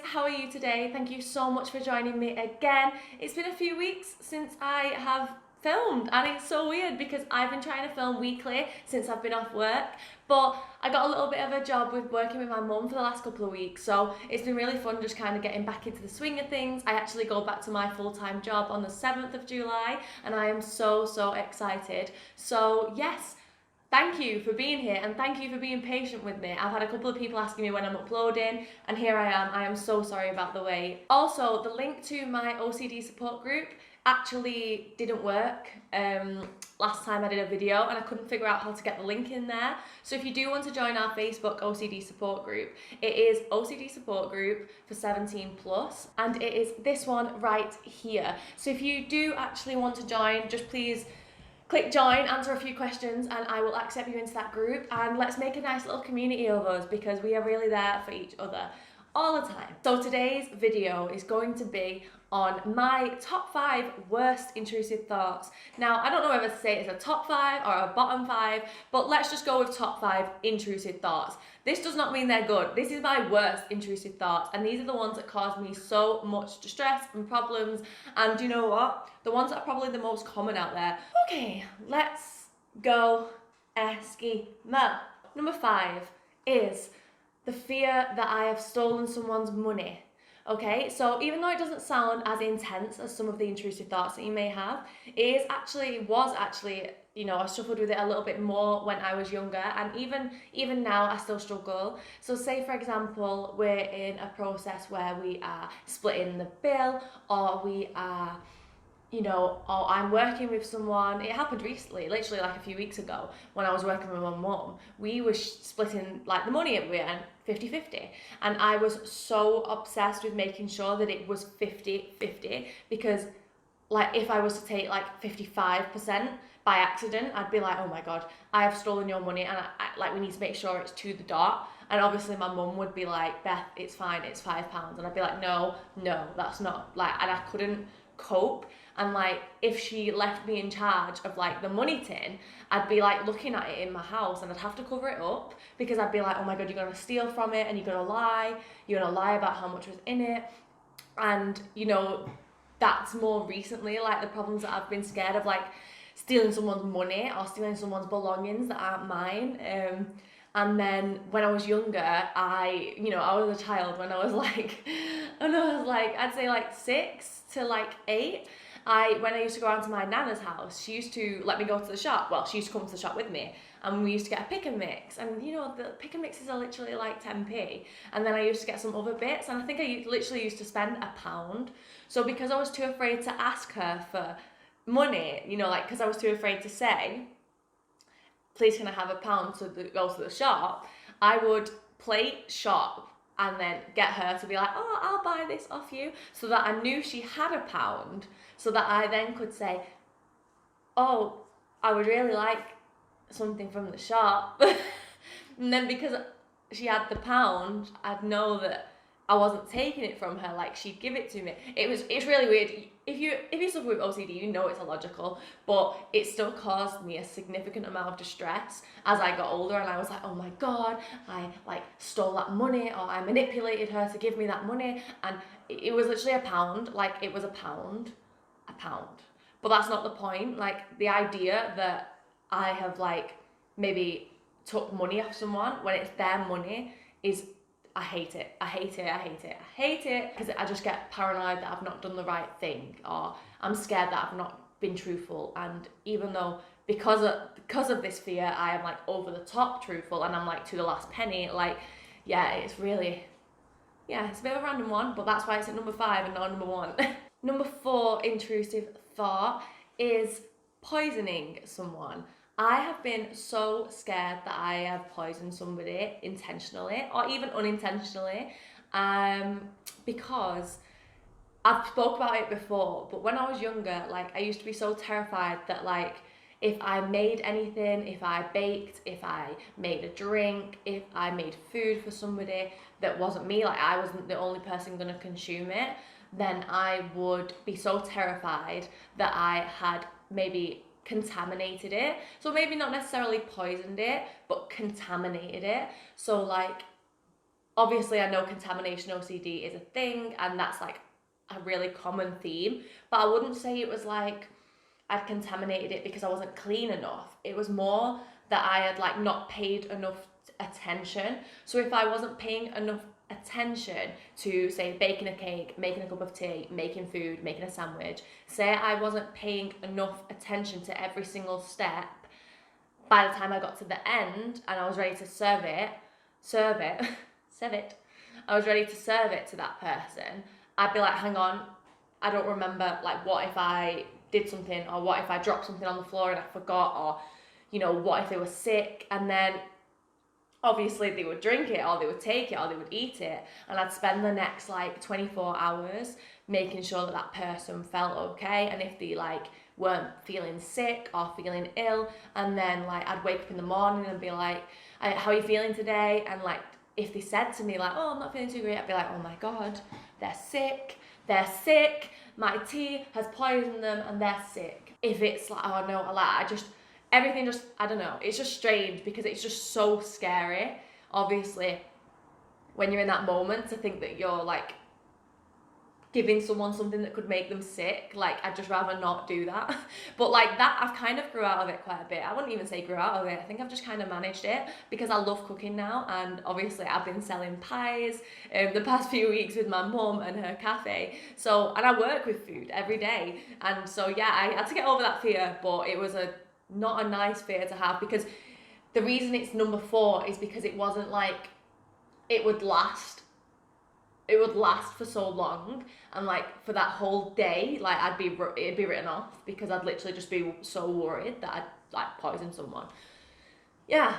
how are you today? Thank you so much for joining me again. It's been a few weeks since I have filmed and it's so weird because I've been trying to film weekly since I've been off work, but I got a little bit of a job with working with my mum for the last couple of weeks, so it's been really fun just kind of getting back into the swing of things. I actually go back to my full-time job on the 7th of July and I am so excited. So yes, thank you for being here and thank you for being patient with me. I've had a couple of people asking me when I'm uploading and here I am. I am so sorry about the wait. Also, the link to my OCD support group actually didn't work last time I did a video and I couldn't figure out how to get the link in there. So if you do want to join our Facebook OCD support group, it is OCD support group for 17 plus and it is this one right here. So if you do actually want to join, just please click join, answer a few questions, and I will accept you into that group. And let's make a nice little community of us because we are really there for each other all the time. So today's video is going to be on my top 5 worst intrusive thoughts. Now, I don't know whether to say it's a top 5 or a bottom 5, but let's just go with top 5 intrusive thoughts. This does not mean they're good. This is my worst intrusive thoughts, and these are the ones that cause me so much distress and problems, and you know what? The ones that are probably the most common out there. Okay, let's go Eskimo. Number 5 is the fear that I have stolen someone's money. Okay, so even though it doesn't sound as intense as some of the intrusive thoughts that you may have, it was actually, you know, I struggled with it a little bit more when I was younger, and even now I still struggle. So say for example, we're in a process where we are splitting the bill, or we are, you know, or I'm working with someone. It happened recently, literally like a few weeks ago, when I was working with my mum. We were splitting like the money at the end, 50-50. And I was so obsessed with making sure that it was 50-50 because like if I was to take like 55% by accident, I'd be like, oh my God, I have stolen your money and I like we need to make sure it's to the dot. And obviously my mum would be like, Beth, it's fine, it's £5. And I'd be like, no, that's not, like, and I couldn't cope. And like if she left me in charge of like the money tin, I'd be like looking at it in my house and I'd have to cover it up because I'd be like, oh my God, you're gonna steal from it and you're gonna lie about how much was in it. And you know, that's more recently like the problems that I've been scared of, like stealing someone's money or stealing someone's belongings that aren't mine. And then when I was younger, I was a child when I was like, I'd say like 6 to like 8. When I used to go around to my nana's house, she used to let me go to the shop. Well, she used to come to the shop with me, and we used to get a pick and mix. And you know, the pick and mixes are literally like 10p. And then I used to get some other bits, and I think I literally used to spend £1. So because I was too afraid to ask her for money, you know, like because I was too afraid to say, please can I have £1 to go to the shop, I would play shop and then get her to be like, oh, I'll buy this off you, so that I knew she had £1, so that I then could say, oh, I would really like something from the shop. And then because she had the £1, I'd know that I wasn't taking it from her, like she'd give it to me. It's really weird. If you suffer with OCD, you know it's illogical, but it still caused me a significant amount of distress as I got older, and I was like, oh my God, I like stole that money, or I manipulated her to give me that money, and it was literally £1, like it was £1. But that's not the point. Like the idea that I have like maybe took money off someone when it's their money is, I hate it because I just get paranoid that I've not done the right thing, or I'm scared that I've not been truthful. And even though because of this fear I am like over the top truthful and I'm like to the last penny, like yeah, it's a bit of a random one, but that's why it's at number 5 and not number 1. Number 4 intrusive thought is poisoning someone. I have been so scared that I have poisoned somebody intentionally or even unintentionally, because I've spoke about it before, but when I was younger, like I used to be so terrified that like if I made anything, if I baked, if I made a drink, if I made food for somebody that wasn't me, like I wasn't the only person gonna consume it, then I would be so terrified that I had maybe contaminated it. So maybe not necessarily poisoned it, but contaminated it. So like obviously I know contamination OCD is a thing, and that's like a really common theme, but I wouldn't say it was like I'd contaminated it because I wasn't clean enough. It was more that I had like not paid enough attention. So if I wasn't paying enough attention to, say, baking a cake, making a cup of tea, making food, making a sandwich, say I wasn't paying enough attention to every single step, by the time I got to the end and I was ready to serve it, I was ready to serve it to that person, I'd be like, hang on, I don't remember, like, what if I did something, or what if I dropped something on the floor and I forgot, or, you know, what if they were sick? And then obviously they would drink it, or they would take it, or they would eat it, and I'd spend the next like 24 hours making sure that that person felt okay, and if they like weren't feeling sick or feeling ill, and then like I'd wake up in the morning and be like, how are you feeling today? And like if they said to me like, oh, I'm not feeling too great, I'd be like, oh my god, they're sick, my tea has poisoned them and they're sick. If it's like, oh no, like everything just, I don't know, it's just strange because it's just so scary, obviously, when you're in that moment, to think that you're like giving someone something that could make them sick. Like, I'd just rather not do that. But like that, I've kind of grew out of it quite a bit. I wouldn't even say grew out of it, I think I've just kind of managed it because I love cooking now, and obviously I've been selling pies the past few weeks with my mum and her cafe, so, and I work with food every day, and so yeah, I had to get over that fear, but it was not a nice fear to have, because the reason it's number 4 is because it wasn't like it would last for so long, and like for that whole day, like it'd be written off because I'd literally just be so worried that I'd like poison someone. Yeah.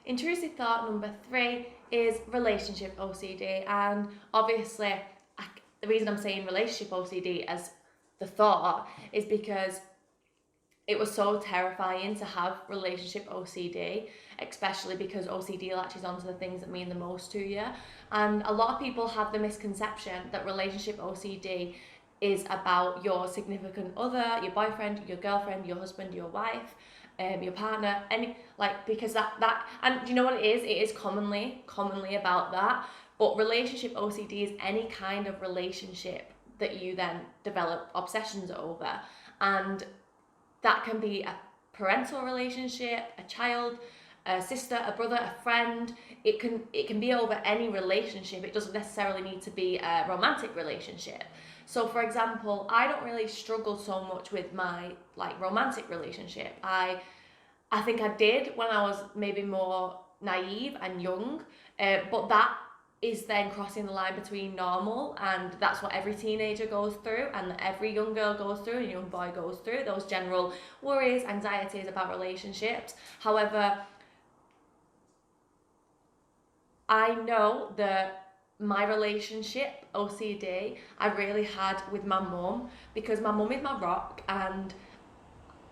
Intrusive thought number 3 is relationship OCD, and obviously the reason I'm saying relationship OCD as the thought is because it was so terrifying to have relationship OCD, especially because OCD latches onto the things that mean the most to you. And a lot of people have the misconception that relationship OCD is about your significant other, your boyfriend, your girlfriend, your husband, your wife, your partner, any, like, because that and do you know what it is? It is commonly about that. But relationship OCD is any kind of relationship that you then develop obsessions over, and that can be a parental relationship, a child, a sister, a brother, a friend. It can be over any relationship. It doesn't necessarily need to be a romantic relationship. So for example, I don't really struggle so much with my like romantic relationship. I think I did when I was maybe more naive and young, but that is then crossing the line between normal, and that's what every teenager goes through, and every young girl goes through, and young boy goes through, those general worries, anxieties about relationships. However, I know that my relationship OCD I really had with my mum, because my mum is my rock, and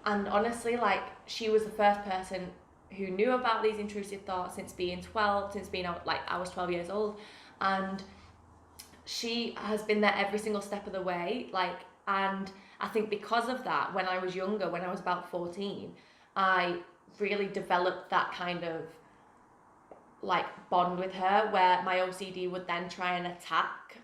honestly, like, she was the first person who knew about these intrusive thoughts since being like, I was 12 years old, and she has been there every single step of the way, like, and I think because of that, when I was younger, when I was about 14, I really developed that kind of like bond with her, where my OCD would then try and attack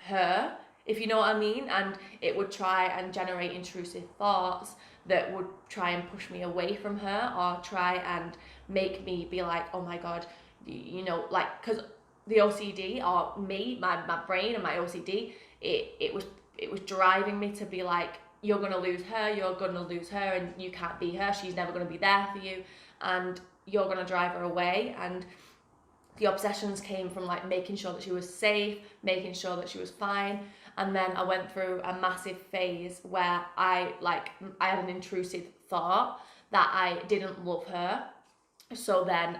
her, if you know what I mean, and it would try and generate intrusive thoughts that would try and push me away from her, or try and make me be like, oh my god, you know, like, because the OCD, or me, my brain and my OCD, it was driving me to be like, you're gonna lose her, and you can't be her, she's never gonna be there for you, and you're gonna drive her away. And the obsessions came from like making sure that she was safe, making sure that she was fine. And then I went through a massive phase where I had an intrusive thought that I didn't love her. So then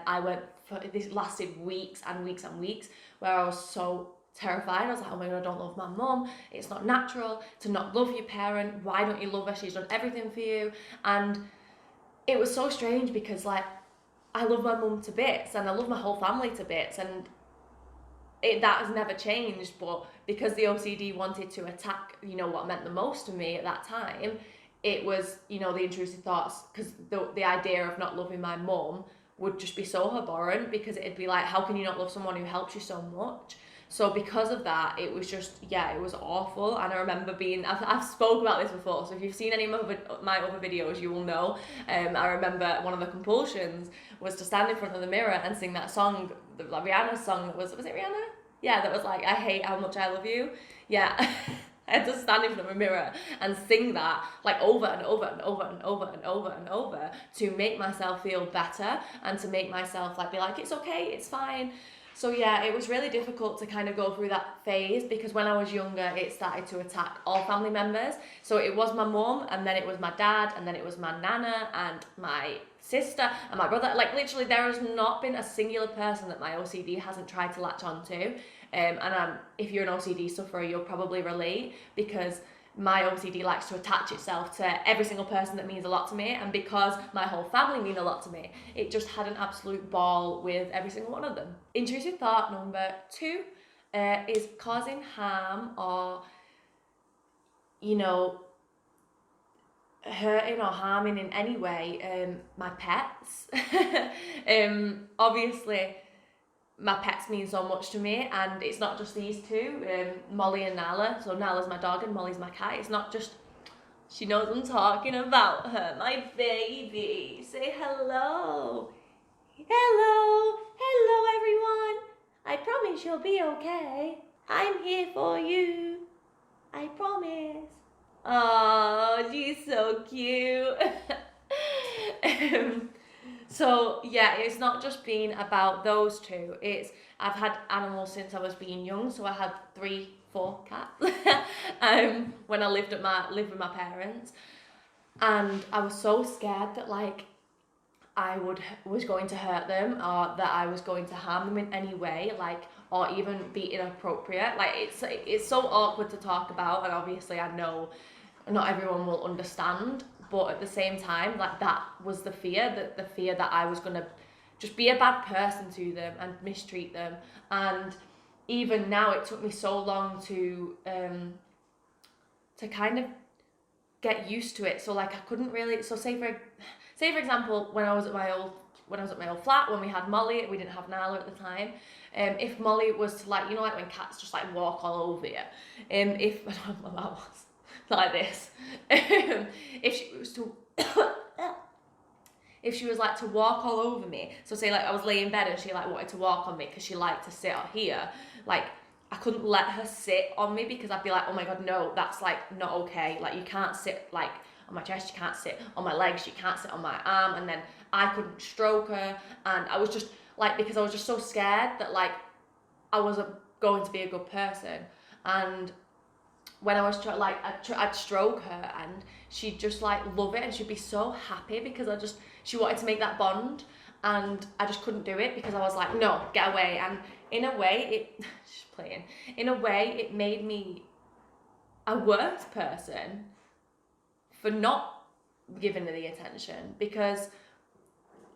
this lasted weeks and weeks and weeks, where I was so terrified. I was like, oh my god, I don't love my mum. It's not natural to not love your parent. Why don't you love her? She's done everything for you. And it was so strange because, like, I love my mum to bits, and I love my whole family to bits, and that has never changed, but because the OCD wanted to attack, you know, what meant the most to me at that time, it was, you know, the intrusive thoughts, because the idea of not loving my mum would just be so abhorrent, because it'd be like, how can you not love someone who helps you so much? So because of that, it was just, yeah, it was awful. And I remember I've spoke about this before, so if you've seen any of my other videos, you will know. I remember one of the compulsions was to stand in front of the mirror and sing that song, like Rihanna's song, was it Rihanna? Yeah, that was like, I hate how much I love you. Yeah. I had to stand in front of a mirror and sing that like over and over and over and over and over and over to make myself feel better and to make myself like be like, it's okay, it's fine. So yeah, it was really difficult to kind of go through that phase, because when I was younger, it started to attack all family members. So it was my mum, and then it was my dad, and then it was my nana and my sister and my brother. Like literally, there has not been a singular person that my OCD hasn't tried to latch onto. If you're an OCD sufferer, you'll probably relate, because my OCD likes to attach itself to every single person that means a lot to me, and because my whole family mean a lot to me, it just had an absolute ball with every single one of them. Intrusive thought number 2 is causing harm or, you know, hurting or harming in any way my pets. Obviously, my pets mean so much to me, and it's not just these two, Molly and Nala. So Nala's my dog and Molly's my cat. It's not just, she knows I'm talking about her, my baby. Say hello. Hello everyone. I promise you'll be okay. I'm here for you. I promise. Oh, she's so cute. So yeah, it's not just been about those two. I've had animals since I was being young. So I had 3-4 cats when I lived with my parents, and I was so scared that like I was going to hurt them, or that I was going to harm them in any way, like, or even be inappropriate. Like it's so awkward to talk about, and obviously I know not everyone will understand. But at the same time, like that was the fear that I was gonna just be a bad person to them and mistreat them. And even now, it took me so long to kind of get used to it. So like I couldn't really. So say for example, when I was at my old flat, when we had Molly, we didn't have Nala at the time. If Molly was to, like, you know, like when cats just like walk all over you. If I don't know what that was. Like this. If she was like to walk all over me, so say like I was laying in bed and she like wanted to walk on me because she liked to sit here, like I couldn't let her sit on me, because I'd be like, oh my god, no, that's like not okay. Like you can't sit like on my chest, you can't sit on my legs, you can't sit on my arm. And then I couldn't stroke her, and I was just like, because I was just so scared that like I wasn't going to be a good person. And when I was I'd stroke her and she'd just like love it, and she'd be so happy because she wanted to make that bond, and I just couldn't do it because I was like, no, get away. And in a way it made me a worse person for not giving her the attention, because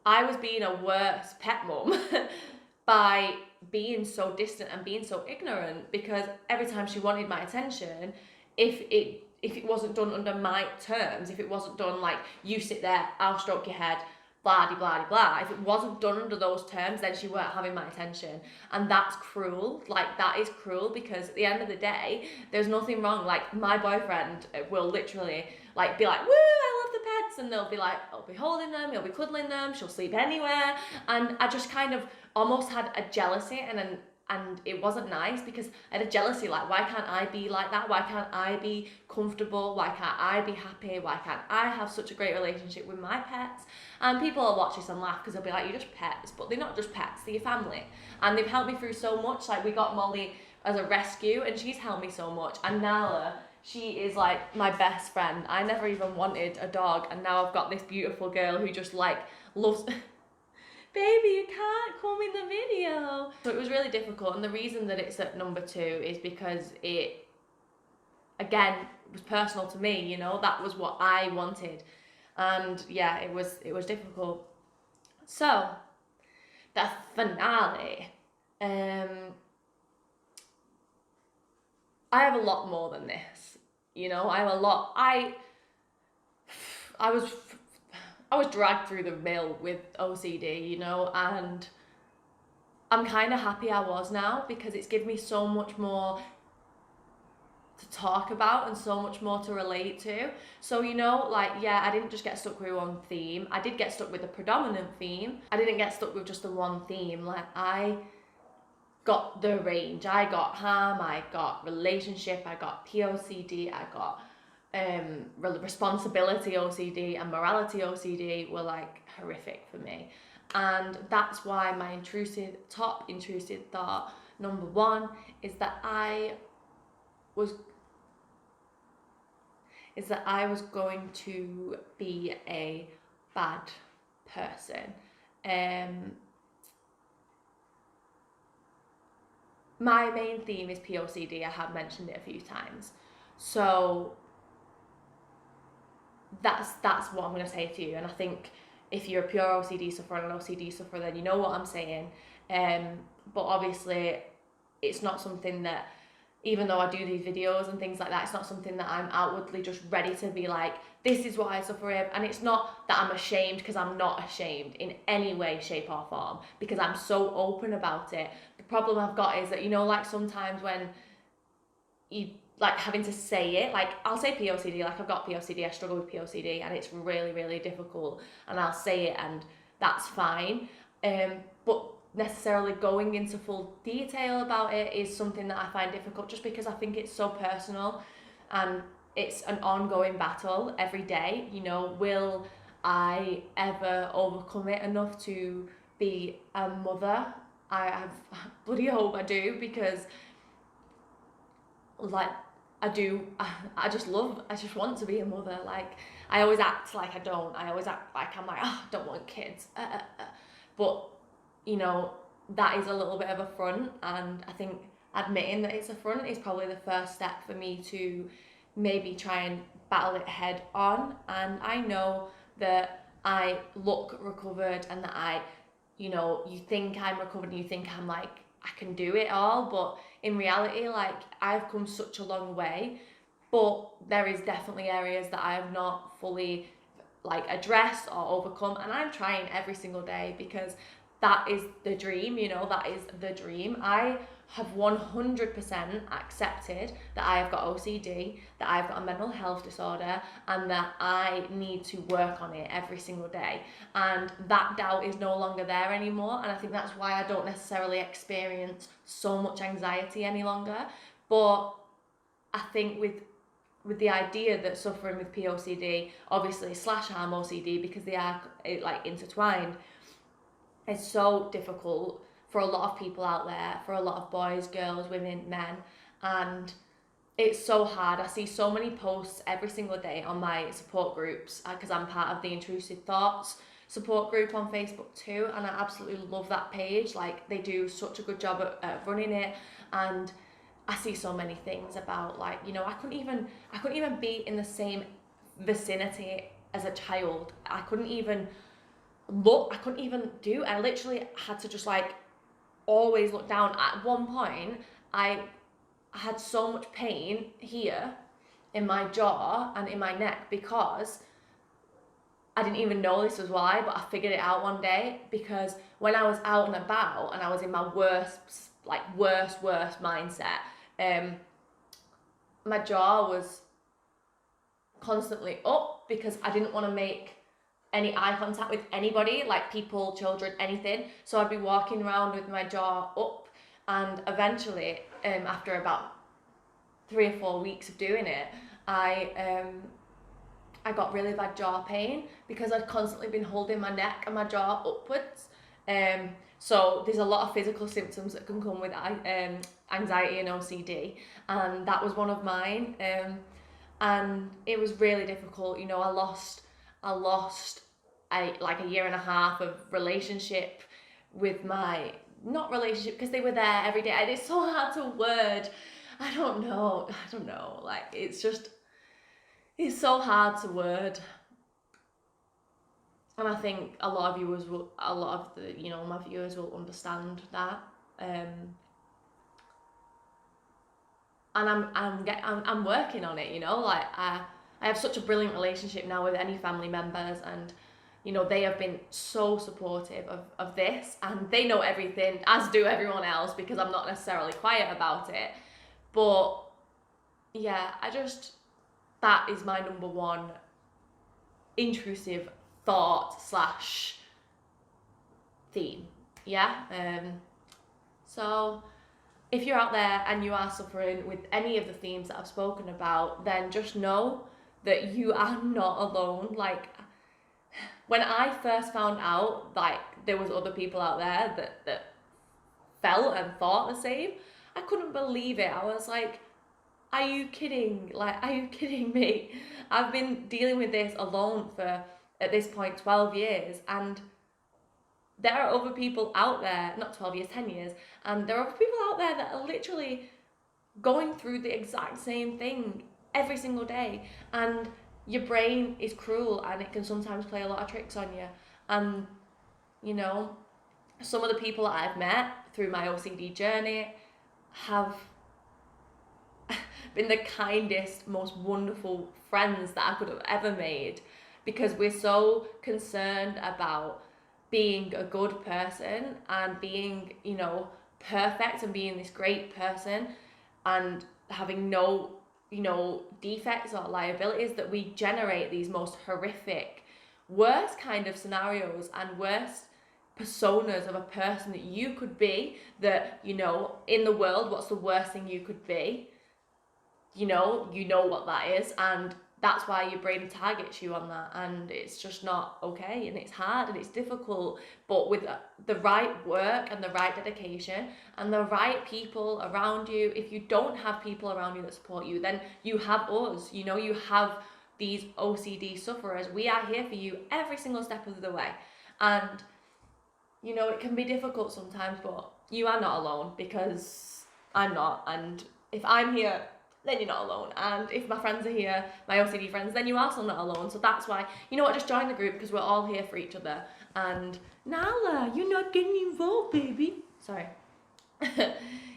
I was being a worse pet mum by being so distant and being so ignorant, because every time she wanted my attention, if it wasn't done under my terms, if it wasn't done like, you sit there, I'll stroke your head, blah blah blah, if it wasn't done under those terms, then she weren't having my attention. And that's cruel. Like that is cruel, because at the end of the day, there's nothing wrong. Like my boyfriend will literally like be like, woo, I love the pets, and they'll be like, I'll be holding them, he'll be cuddling them, she'll sleep anywhere. And I just kind of almost had a jealousy, and it wasn't nice, because I had a jealousy, like, why can't I be like that? Why can't I be comfortable? Why can't I be happy? Why can't I have such a great relationship with my pets? And people will watch this and laugh, because they'll be like, you're just pets. But they're not just pets, they're your family. And they've helped me through so much. Like, we got Molly as a rescue, and she's helped me so much. And Nala, she is like my best friend. I never even wanted a dog, and now I've got this beautiful girl who just like loves... Baby, you can't come in the video. So it was really difficult, and the reason that it's at number 2 is because it, again, was personal to me, you know, that was what I wanted. And yeah, it was difficult. So, the finale. I have a lot more than this, you know. I have a lot. I was dragged through the mill with OCD, you know, and I'm kind of happy I was now, because it's given me so much more to talk about and so much more to relate to. So, you know, like, yeah, I didn't just get stuck with one theme. I did get stuck with the predominant theme. I didn't get stuck with just the one theme. Like, I got the range. I got harm, I got relationship, I got POCD, I got responsibility OCD, and morality OCD were like horrific for me. And that's why my top intrusive thought number one is that I was going to be a bad person. My main theme is POCD. I have mentioned it a few times. So that's what I'm going to say to you. And I think if you're a pure OCD sufferer and an OCD sufferer, then you know what I'm saying. But obviously, it's not something that, even though I do these videos and things like that, it's not something that I'm outwardly just ready to be like, this is what I suffer with. And it's not that I'm ashamed, because I'm not ashamed in any way, shape or form, because I'm so open about it. The problem I've got is that, you know, like sometimes when you like having to say it, like I'll say POCD, like I've got POCD, I struggle with POCD, and it's really, really difficult, and I'll say it and that's fine. But necessarily going into full detail about it is something that I find difficult, just because I think it's so personal and it's an ongoing battle every day. You know, will I ever overcome it enough to be a mother? I bloody hope I do, because like I just want to be a mother. Like, I always act like I don't. I always act like I'm like, oh, I don't want kids. But, you know, that is a little bit of a front, and I think admitting that it's a front is probably the first step for me to maybe try and battle it head on. And I know that I look recovered, and that you know, you think I'm recovered and you think I'm like, I can do it all, but in reality, like, I've come such a long way, but there is definitely areas that I have not fully like addressed or overcome, and I'm trying every single day, because that is the dream, you know, that is the dream. I have 100% accepted that I have got OCD, that I've got a mental health disorder, and that I need to work on it every single day. And that doubt is no longer there anymore. And I think that's why I don't necessarily experience so much anxiety any longer. But I think with the idea that suffering with POCD, obviously / harm OCD, because they are like intertwined, is so difficult for a lot of people out there, for a lot of boys, girls, women, men, and it's so hard. I see so many posts every single day on my support groups, because I'm part of the Intrusive Thoughts support group on Facebook too, and I absolutely love that page. Like, they do such a good job at running it, and I see so many things about, like, you know, I couldn't even be in the same vicinity as a child. I couldn't even do. I literally had to just like always look down. At one point, I had so much pain here in my jaw and in my neck, because I didn't even know this was why, but I figured it out one day, because when I was out and about and I was in my worst mindset, my jaw was constantly up, because I didn't want to make any eye contact with anybody, like people, children, anything. So I'd be walking around with my jaw up, and eventually, after about 3 or 4 weeks of doing it, I got really bad jaw pain, because I'd constantly been holding my neck and my jaw upwards. So there's a lot of physical symptoms that can come with anxiety and OCD, and that was one of mine. And it was really difficult. You know, I lost like a year and a half of relationship with my, not relationship, because they were there every day, and it's so hard to word. I don't know, like, it's so hard to word. And I think a lot of the, you know, my viewers will understand that. I'm working on it, you know, like I have such a brilliant relationship now with any family members, and you know, they have been so supportive of this, and they know everything, as do everyone else, because I'm not necessarily quiet about it. But yeah, that is my number one intrusive thought slash theme. Yeah. So if you're out there and you are suffering with any of the themes that I've spoken about, then just know that you are not alone. Like, when I first found out, like, there was other people out there that felt and thought the same, I couldn't believe it. I was like, are you kidding? Like, are you kidding me? I've been dealing with this alone for, at this point, 12 years, and there are other people out there, not 12 years, 10 years, and there are other people out there that are literally going through the exact same thing every single day. And your brain is cruel, and it can sometimes play a lot of tricks on you. And, you know, some of the people that I've met through my OCD journey have been the kindest, most wonderful friends that I could have ever made, because we're so concerned about being a good person and being, you know, perfect and being this great person and having no, you know, defects or liabilities, that we generate these most horrific, worst kind of scenarios and worst personas of a person that you could be, that, you know, in the world, what's the worst thing you could be? You know what that is, and that's why your brain targets you on that, and it's just not okay, and it's hard and it's difficult. But with the right work and the right dedication and the right people around you, if you don't have people around you that support you, then you have us. You know, you have these OCD sufferers. We are here for you every single step of the way. And you know, it can be difficult sometimes, but you are not alone, because I'm not. And if I'm here, then you're not alone. And if my friends are here, my OCD friends, then you're also not alone. So that's why, you know what, just join the group, because we're all here for each other. And Nala, you're not getting involved, baby. Sorry.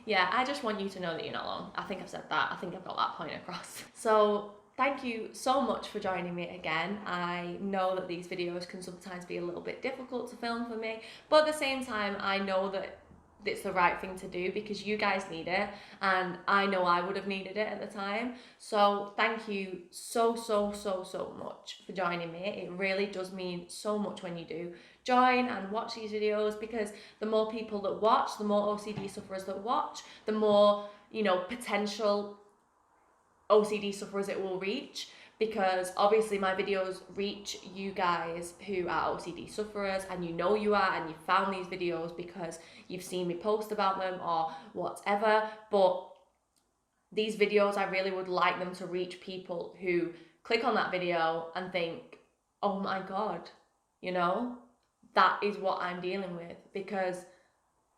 Yeah, I just want you to know that you're not alone. I think I've said that. I think I've got that point across. So thank you so much for joining me again. I know that these videos can sometimes be a little bit difficult to film for me, but at the same time, I know that it's the right thing to do, because you guys need it, and I know I would have needed it at the time. So thank you so much for joining me. It really does mean so much when you do join and watch these videos, because the more people that watch, the more OCD sufferers that watch, the more, you know, potential OCD sufferers it will reach, because obviously my videos reach you guys who are OCD sufferers, and you know you are, and you found these videos because you've seen me post about them or whatever. But these videos, I really would like them to reach people who click on that video and think, oh my God, you know, that is what I'm dealing with, because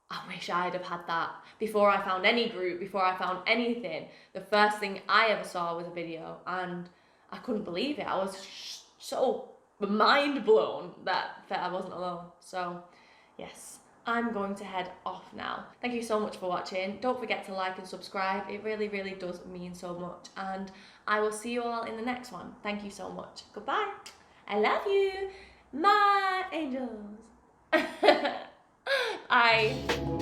I wish I'd have had that before I found any group, before I found anything. The first thing I ever saw was a video, and I couldn't believe it. I was so mind blown that I wasn't alone. So yes, I'm going to head off now. Thank you so much for watching. Don't forget to like and subscribe. It really does mean so much. And I will see you all in the next one. Thank you so much. Goodbye. I love you, my angels. Bye.